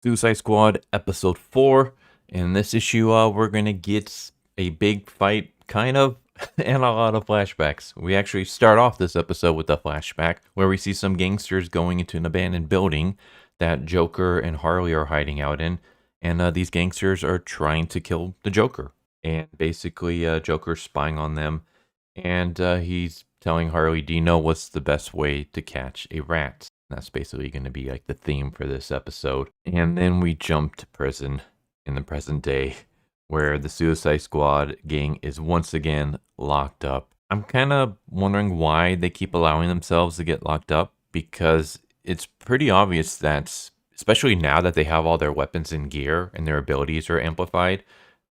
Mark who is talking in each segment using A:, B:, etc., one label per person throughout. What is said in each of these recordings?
A: Suicide Squad episode 4. In this issue, we're gonna get a big fight, kind of, and a lot of flashbacks. We actually start off this episode with a flashback where we see some gangsters going into an abandoned building that Joker and Harley are hiding out in, and these gangsters are trying to kill the Joker. And basically, Joker's spying on them, and he's telling Harley, "Do you know what's the best way to catch a rat?" That's basically going to be like the theme for this episode. And then we jump to prison in the present day where the Suicide Squad gang is once again locked up. I'm kind of wondering why they keep allowing themselves to get locked up, because it's pretty obvious that, especially now that they have all their weapons and gear and their abilities are amplified,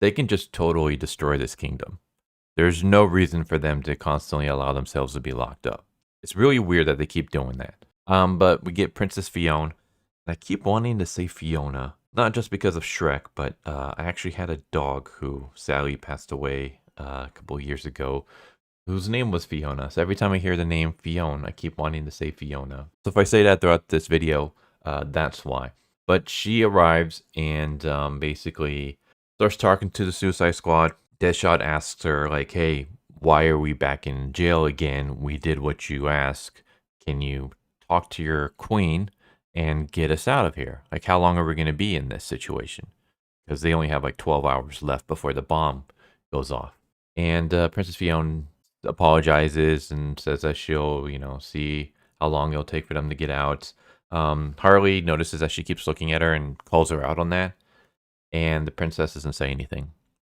A: they can just totally destroy this kingdom. There's no reason for them to constantly allow themselves to be locked up. It's really weird that they keep doing that. But we get Princess Fione. I keep wanting to say Fiona, not just because of Shrek, but I actually had a dog who sadly passed away a couple years ago, whose name was Fiona. So every time I hear the name Fione, I keep wanting to say Fiona. So if I say that throughout this video, that's why. But she arrives and basically starts talking to the Suicide Squad. Deadshot asks her, like, "Hey, why are we back in jail again? We did what you asked. Can you talk to your queen and get us out of here? Like, how long are we going to be in this situation?" Because they only have like 12 hours left before the bomb goes off. And Princess Fiona apologizes and says that she'll, see how long it'll take for them to get out. Harley notices that she keeps looking at her and calls her out on that. And the princess doesn't say anything.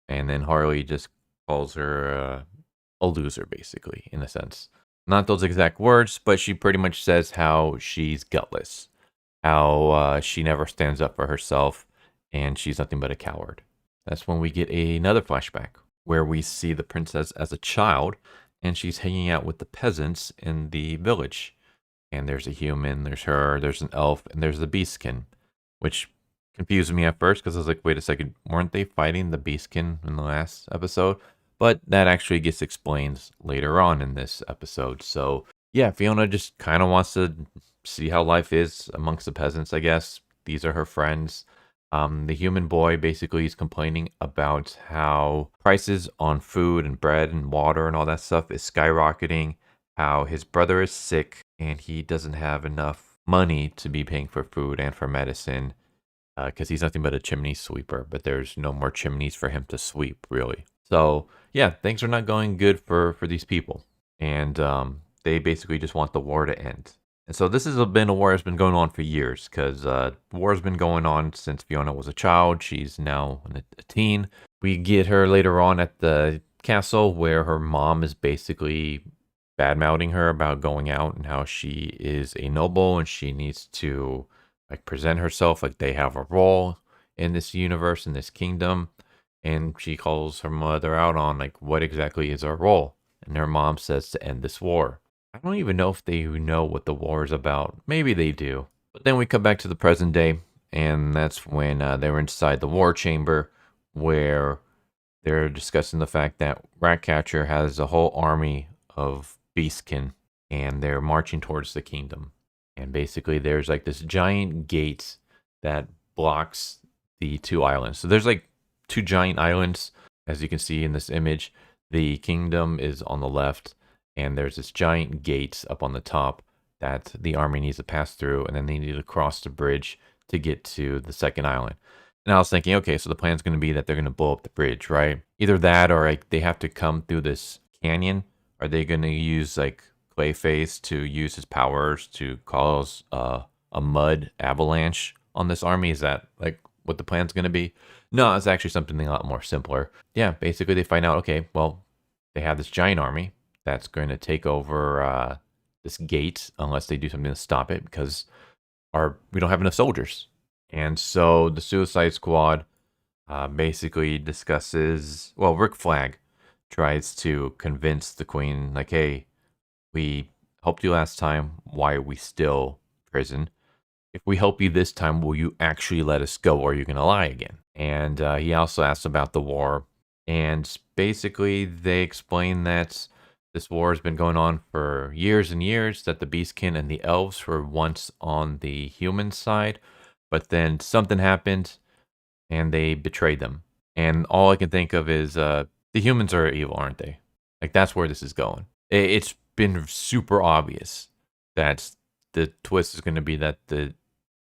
A: And then Harley just calls her a loser, basically, in a sense. Not those exact words, but she pretty much says how she's gutless, how she never stands up for herself, and she's nothing but a coward. That's when we get another flashback where we see the princess as a child, and she's hanging out with the peasants in the village. And there's a human, there's her, there's an elf, and there's the beastkin, which confused me at first because I was like, wait a second, weren't they fighting the beastkin in the last episode? But that actually gets explained later on in this episode. So yeah, Fiona just kind of wants to see how life is amongst the peasants, I guess. These are her friends. The human boy basically is complaining about how prices on food and bread and water and all that stuff is skyrocketing, how his brother is sick and he doesn't have enough money to be paying for food and for medicine, because he's nothing but a chimney sweeper, but there's no more chimneys for him to sweep, really. So yeah, things are not going good for these people, and they basically just want the war to end. And so this has been a war that's been going on for years, because war has been going on since Fiona was a child. She's now a teen. We get her later on at the castle where her mom is basically bad-mouthing her about going out and how she is a noble and she needs to like present herself like they have a role in this universe, in this kingdom. And she calls her mother out on like what exactly is our role. And her mom says to end this war. I don't even know if they know what the war is about. Maybe they do. But then we come back to the present day, and that's when they're inside the war chamber where they're discussing the fact that Ratcatcher has a whole army of beastkin, and they're marching towards the kingdom. And basically, there's like this giant gate that blocks the two islands. So there's like two giant islands, as you can see in this image. The kingdom is on the left, and there's this giant gate up on the top that the army needs to pass through, and then they need to cross the bridge to get to the second island. And I was thinking, okay, so the plan's going to be that they're going to blow up the bridge, right? Either that, or like they have to come through this canyon. Are they going to use like Clayface to use his powers to cause a mud avalanche on this army? Is that like what the plan's going to be? No, it's actually something a lot more simpler. Yeah, basically they find out, okay, well, they have this giant army that's going to take over this gate unless they do something to stop it, because we don't have enough soldiers. And so the Suicide Squad basically discusses, well, Rick Flag tries to convince the queen, like, hey, we helped you last time. Why are we still in prison? If we help you this time, will you actually let us go, or are you going to lie again? And he also asks about the war. And basically, they explain that this war has been going on for years and years, that the Beastkin and the elves were once on the human side, but then something happened and they betrayed them. And all I can think of is the humans are evil, aren't they? Like that's where this is going. It's been super obvious that the twist is going to be that the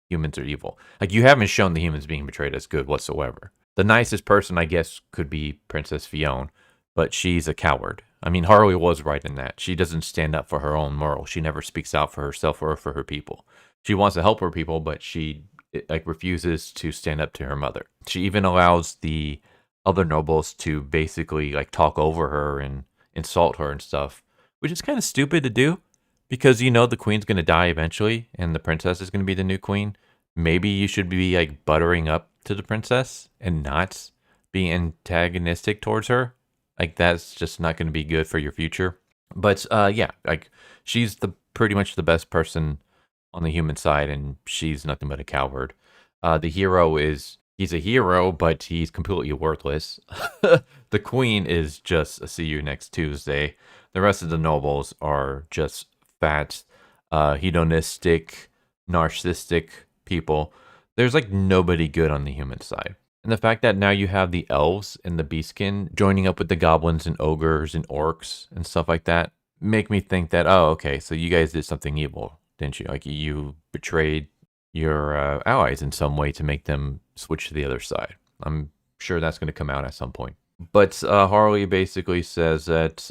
A: humans are evil. Like you haven't shown the humans being betrayed as good whatsoever. The nicest person, I guess, could be Princess Fione, but she's a coward. I mean, Harley was right in that. She doesn't stand up for her own morals. She never speaks out for herself or for her people. She wants to help her people, but she like refuses to stand up to her mother. She even allows the other nobles to basically like talk over her and insult her and stuff, which is kind of stupid to do because you know the queen's going to die eventually and the princess is going to be the new queen. Maybe you should be like buttering up to the princess and not being antagonistic towards her. Like that's just not going to be good for your future. But yeah, like she's the pretty much the best person on the human side, and she's nothing but a coward. The hero is he's a hero, but he's completely worthless. The queen is just a see you next Tuesday. The rest of the nobles are just fat, hedonistic, narcissistic people. There's like nobody good on the human side. And the fact that now you have the elves and the beastkin joining up with the goblins and ogres and orcs and stuff like that make me think that, oh, okay, so you guys did something evil, didn't you? Like you betrayed your allies in some way to make them switch to the other side. I'm sure that's going to come out at some point. But Harley basically says that,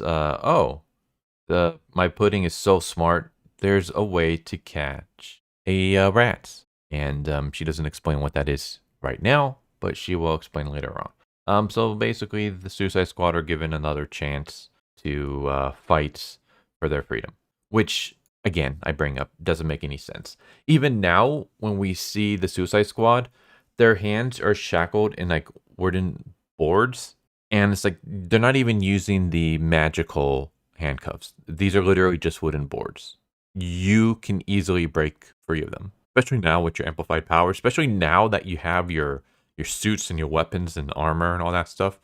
A: my pudding is so smart, there's a way to catch a rat. And she doesn't explain what that is right now, but she will explain later on. So basically, the Suicide Squad are given another chance to fight for their freedom, which, again, I bring up, doesn't make any sense. Even now, when we see the Suicide Squad, their hands are shackled in like wooden boards, and it's like they're not even using the magical handcuffs. These are literally just wooden boards. You can easily break free of them, especially now with your amplified power, especially now that you have your suits and your weapons and armor and all that stuff.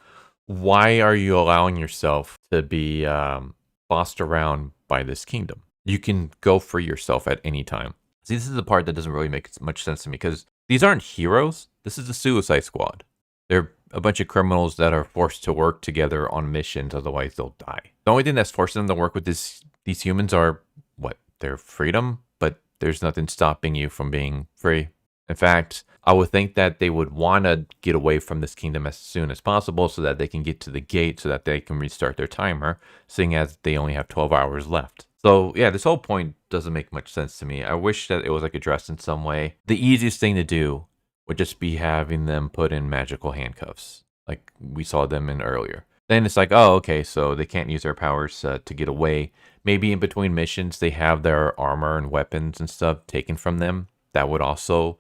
A: Why are you allowing yourself to be bossed around by this kingdom? You can go free yourself at any time. See, this is the part that doesn't really make much sense to me because these aren't heroes. This is the Suicide Squad. They're a bunch of criminals that are forced to work together on missions, otherwise they'll die. The only thing that's forcing them to work with these humans are what? Their freedom, but there's nothing stopping you from being free. In fact, I would think that they would want to get away from this kingdom as soon as possible so that they can get to the gate so that they can restart their timer, seeing as they only have 12 hours left. So yeah, this whole point doesn't make much sense to me. I wish that it was like addressed in some way. The easiest thing to do would just be having them put in magical handcuffs, like we saw them in earlier. Then it's like, oh, okay, so they can't use their powers to get away. Maybe in between missions, they have their armor and weapons and stuff taken from them. That would also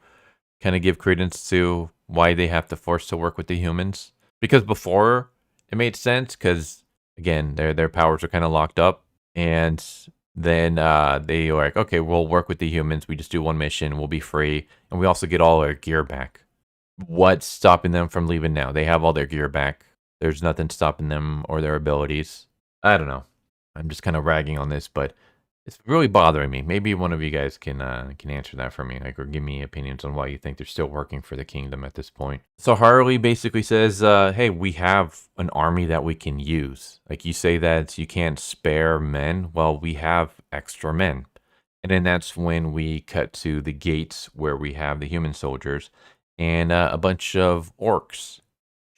A: kind of give credence to why they have to force to work with the humans. Because before, it made sense because, again, their powers are kind of locked up. And then they were like, okay, we'll work with the humans. We just do one mission. We'll be free. And we also get all our gear back. What's stopping them from leaving now? They have all their gear back. There's nothing stopping them or their abilities. I don't know. I'm just kind of ragging on this, but it's really bothering me. Maybe one of you guys can answer that for me, like, or give me opinions on why you think they're still working for the kingdom at this point. So Harley basically says, "Hey, we have an army that we can use. Like you say that you can't spare men. Well, we have extra men." And then that's when we cut to the gates where we have the human soldiers, and a bunch of orcs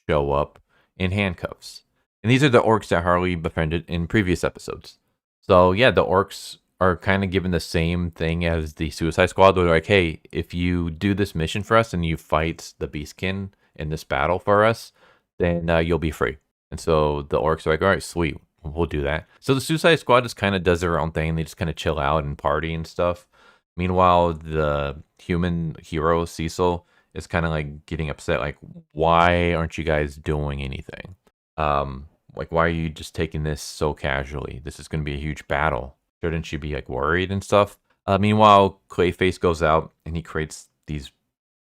A: show up in handcuffs. And these are the orcs that Harley befriended in previous episodes. So yeah, the orcs are kind of given the same thing as the Suicide Squad. They're like, hey, if you do this mission for us and you fight the Beastkin in this battle for us, then you'll be free. And so the orcs are like, all right, sweet, we'll do that. So the Suicide Squad just kind of does their own thing. They just kind of chill out and party and stuff. Meanwhile, the human hero, Cecil, is kind of like getting upset. Like, why aren't you guys doing anything? Like, why are you just taking this so casually? This is going to be a huge battle. Shouldn't you be like worried and stuff? Meanwhile, Clayface goes out and he creates these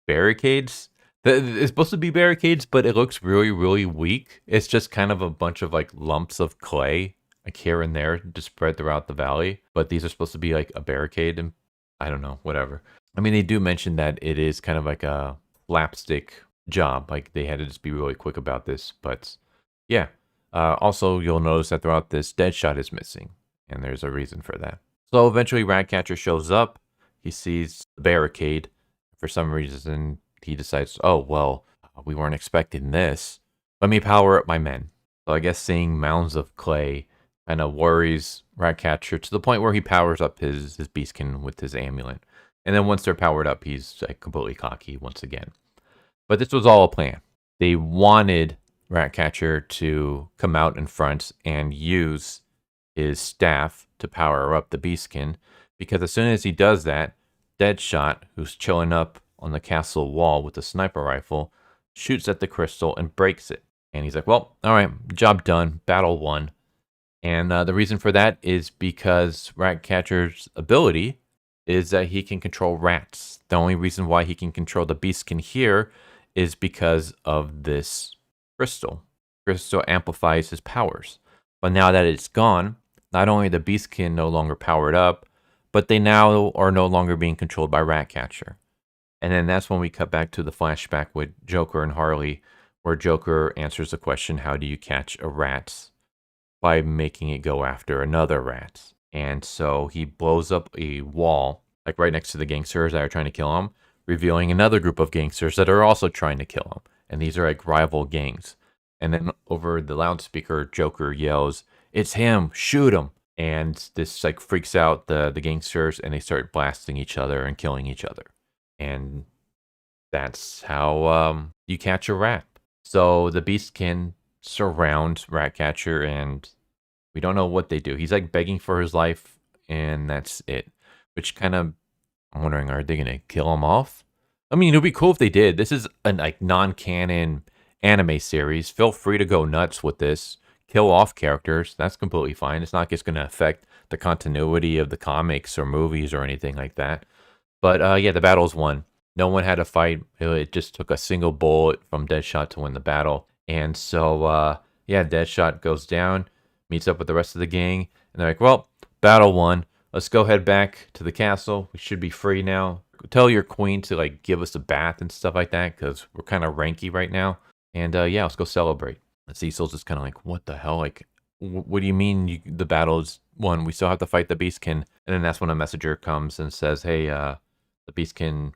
A: barricades. It's supposed to be barricades, but it looks really, really weak. It's just kind of a bunch of like lumps of clay, like here and there, just spread throughout the valley. But these are supposed to be like a barricade, and I don't know, whatever. I mean, they do mention that it is kind of like a slapstick job. Like they had to just be really quick about this. But yeah. Also, you'll notice that throughout this, Deadshot is missing, and there's a reason for that. So eventually, Ratcatcher shows up. He sees the barricade. For some reason, he decides, oh, well, we weren't expecting this. Let me power up my men. So I guess seeing mounds of clay kind of worries Ratcatcher to the point where he powers up his beastkin with his amulet. And then once they're powered up, he's like completely cocky once again. But this was all a plan. They wanted Ratcatcher to come out in front and use his staff to power up the beastkin, because as soon as he does that, Deadshot, who's chilling up on the castle wall with a sniper rifle, shoots at the crystal and breaks it. And he's like, well, all right, job done, battle won. And the reason for that is because Ratcatcher's ability is that he can control rats. The only reason why he can control the beastkin here is because of this crystal. Crystal amplifies his powers. But now that it's gone, not only the beastkin no longer powered up, but they now are no longer being controlled by Ratcatcher. And then that's when we cut back to the flashback with Joker and Harley, where Joker answers the question, how do you catch a rat? By making it go after another rat. And so he blows up a wall, like right next to the gangsters that are trying to kill him, revealing another group of gangsters that are also trying to kill him. And these are like rival gangs. And then over the loudspeaker, Joker yells, it's him, shoot him. And this like freaks out the gangsters, and they start blasting each other and killing each other. And that's how you catch a rat. So the beastkin surround Ratcatcher, and we don't know what they do. He's like begging for his life, and that's it. Which kind of, I'm wondering, are they gonna kill him off? I mean, it'd be cool if they did. This is a like non-canon anime series. Feel free to go nuts with this. Kill off characters. That's completely fine. It's not just gonna affect the continuity of the comics or movies or anything like that. But yeah, the battle's won. No one had to fight. It just took a single bullet from Deadshot to win the battle. And so, yeah, Deadshot goes down, meets up with the rest of the gang, and they're like, well, battle won. Let's go head back to the castle. We should be free now. Tell your queen to, like, give us a bath and stuff like that, because we're kind of ranky right now. And, yeah, let's go celebrate. And Cecil's just kind of like, what the hell? Like, what do you mean the battle is won? We still have to fight the Beastkin. And then that's when a messenger comes and says, hey, the Beastkin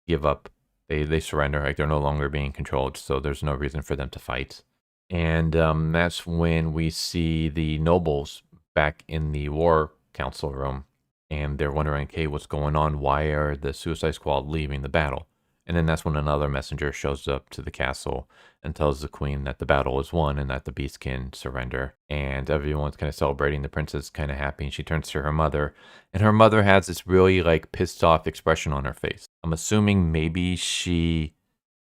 A: give up. They surrender, like they're no longer being controlled, so there's no reason for them to fight. And that's when we see the nobles back in the war council room, and they're wondering, okay, what's going on? Why are the Suicide Squad leaving the battle? And then that's when another messenger shows up to the castle and tells the queen that the battle is won and that the beast can surrender. And everyone's kind of celebrating. The princess is kind of happy, and she turns to her mother. And her mother has this really like pissed off expression on her face. I'm assuming maybe she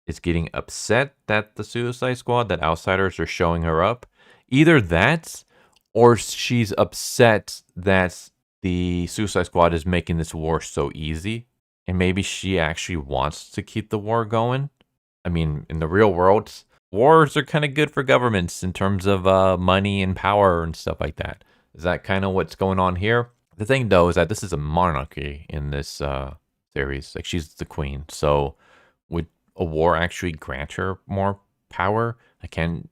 A: is getting upset that the Suicide Squad, that outsiders are showing her up. Either that, or she's upset that the Suicide Squad is making this war so easy. And maybe she actually wants to keep the war going. I mean, in the real world, wars are kind of good for governments in terms of money and power and stuff like that. Is that kind of what's going on here? The thing, though, is that this is a monarchy in this series. Like, she's the queen. So would a war actually grant her more power?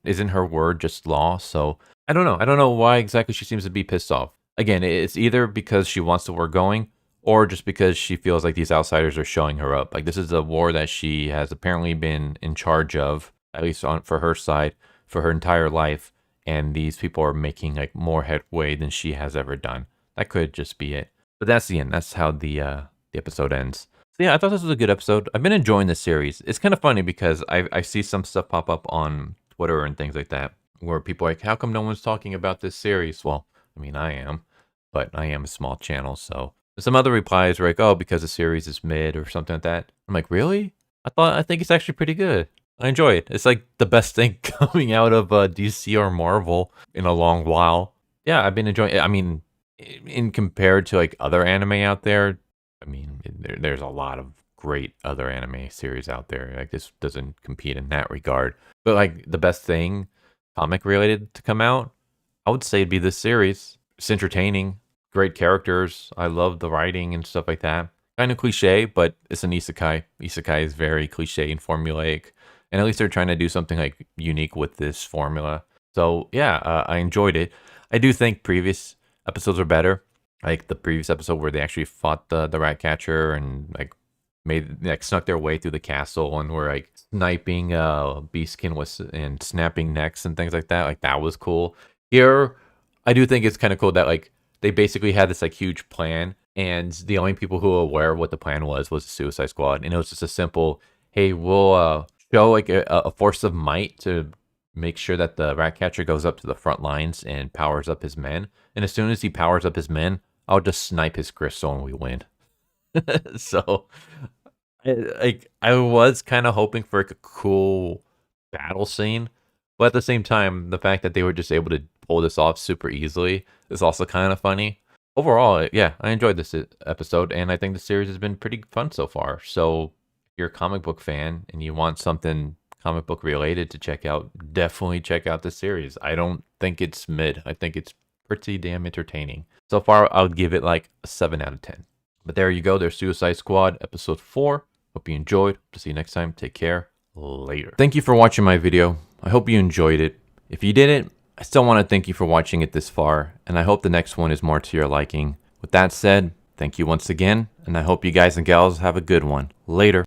A: Isn't her word just law? So I don't know. I don't know why exactly she seems to be pissed off. Again, it's either because she wants the war going, or just because she feels like these outsiders are showing her up. Like, this is a war that she has apparently been in charge of, at least for her side, for her entire life. And these people are making like more headway than she has ever done. That could just be it. But that's the end. That's how the episode ends. So yeah, I thought this was a good episode. I've been enjoying this series. It's kind of funny because I see some stuff pop up on Twitter and things like that, where people are like, how come no one's talking about this series? Well, I mean, I am, but I am a small channel, so... Some other replies were like, oh, because the series is mid or something like that. I'm like, really? I think it's actually pretty good. I enjoy it. It's like the best thing coming out of DC or Marvel in a long while. Yeah, I've been enjoying it. I mean, in compared to like other anime out there, I mean, there's a lot of great other anime series out there. Like, this doesn't compete in that regard. But like the best thing comic related to come out, I would say it'd be this series. It's entertaining. Great characters. I love the writing and stuff like that. Kind of cliche, but it's an isekai. Isekai is very cliche and formulaic, and at least they're trying to do something like unique with this formula. So yeah, I enjoyed it. I do think previous episodes are better, like the previous episode where they actually fought the rat catcher and like snuck their way through the castle and were like sniping Beastkin was and snapping necks and things like that. Like that was cool. Here, I do think it's kind of cool that like they basically had this like huge plan, and the only people who were aware of what the plan was the Suicide Squad, and it was just a simple, hey, we'll show like a force of might to make sure that the Ratcatcher goes up to the front lines and powers up his men, and as soon as he powers up his men, I'll just snipe his crystal and we win. So, I was kind of hoping for like a cool battle scene, but at the same time, the fact that they were just able to pull this off super easily is also kind of funny. Overall, yeah, I enjoyed this episode, and I think the series has been pretty fun so far. So, if you're a comic book fan and you want something comic book related to check out, definitely check out this series. I don't think it's mid. I think it's pretty damn entertaining. So far, I would give it like a 7 out of 10. But there you go. There's Suicide Squad, episode 4. Hope you enjoyed. To see you next time. Take care. Later. Thank you for watching my video. I hope you enjoyed it. If you didn't, I still want to thank you for watching it this far, and I hope the next one is more to your liking. With that said, thank you once again, and I hope you guys and gals have a good one. Later.